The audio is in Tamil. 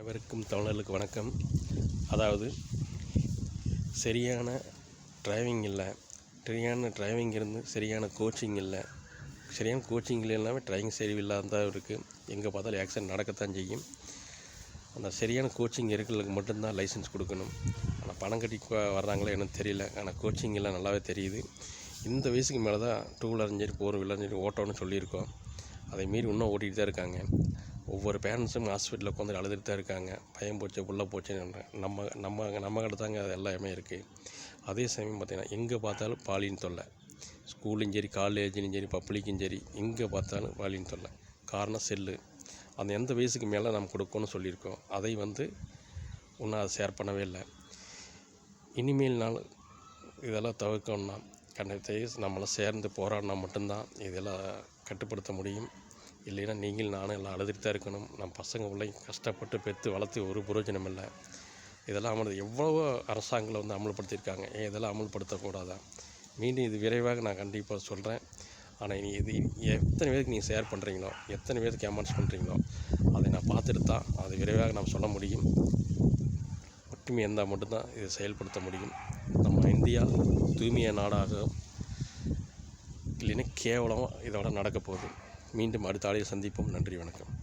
அனைவருக்கும் தமிழர்களுக்கு வணக்கம். அதாவது சரியான டிரைவிங் இல்லை, சரியான டிரைவிங் இருந்து சரியான கோச்சிங் இல்லை, சரியான கோச்சிங் இல்லைனாவே டிரைவிங் சரியில்லாத தான் இருக்குது. எங்கே பார்த்தாலும் ஆக்சிடென்ட் நடக்கத்தான் செய்யும். அந்த சரியான கோச்சிங் இருக்கிறதுக்கு மட்டும்தான் லைசன்ஸ் கொடுக்கணும். ஆனால் பணம் கட்டி வர்றாங்களே எனக்கு தெரியல. ஆனால் கோச்சிங் எல்லாம் நல்லாவே தெரியுது. இந்த வயசுக்கு மேலே தான் டூ வீலரும் சரி ஃபோர் வீலரும் சரி ஓட்டணும்னு சொல்லியிருக்கோம். அதை மீறி இன்னும் ஓட்டிகிட்டு தான் இருக்காங்க. ஒவ்வொரு பேரண்ட்ஸும் ஹாஸ்பிட்டலில் உட்காந்து அழுதுட்டு தான் இருக்காங்க. பையன் போச்சு புள்ள போச்சுன்னு. நம்ம கிட்ட தாங்க அது எல்லாமே இருக்குது. அதே சமயம் பார்த்திங்கன்னா எங்கே பார்த்தாலும் பாலியல் தொல்லை. ஸ்கூலும் சரி காலேஜ்லையும் சரி பப்ளிக்கும் சரி எங்கே பார்த்தாலும் பாலியல் தொல்லை. காரணம் செல்லு. அந்த எந்த வயசுக்கு மேலே நம்ம கொடுக்கணும்னு சொல்லியிருக்கோம். அதை இன்னும் அதை ஷேர் பண்ணவே இல்லை. இனிமேல் நாள் இதெல்லாம் தவிர்க்கணும்னா கண்டிப்பாக நம்மளாம் சேர்ந்து போராடினா மட்டும்தான் இதெல்லாம் கட்டுப்படுத்த முடியும். இல்லைன்னா நீங்கள் நானும் எல்லாம் அழுதுட்டு தான் இருக்கணும். நம்ம பசங்க பிள்ளைங்க கஷ்டப்பட்டு பெற்று வளர்த்து ஒரு பிரயோஜனம் இல்லை. இதெல்லாம் எவ்வளவோ அரசாங்கங்கள் அமல்படுத்தியிருக்காங்க. இதெல்லாம் அமல்படுத்தக்கூடாதா? மீண்டும் இது விரைவாக நான் கண்டிப்பாக சொல்கிறேன். ஆனால் இது எத்தனை பேருக்கு நீங்கள் ஷேர் பண்ணுறீங்களோ, எத்தனை பேருக்கு கேமன்ஸ் பண்ணுறீங்களோ, அதை நான் பார்த்துட்டு தான் அதை விரைவாக நாம் சொல்ல முடியும். ஒற்றுமை இருந்தால் மட்டும்தான் இதை செயல்படுத்த முடியும். நம்ம இந்தியா தூய்மையான நாடாக இல்லைன்னா கேவலமாக இதோட நடக்க போகுது. மீண்டும் அடுத்த ஆளையை சந்திப்போம். நன்றி, வணக்கம்.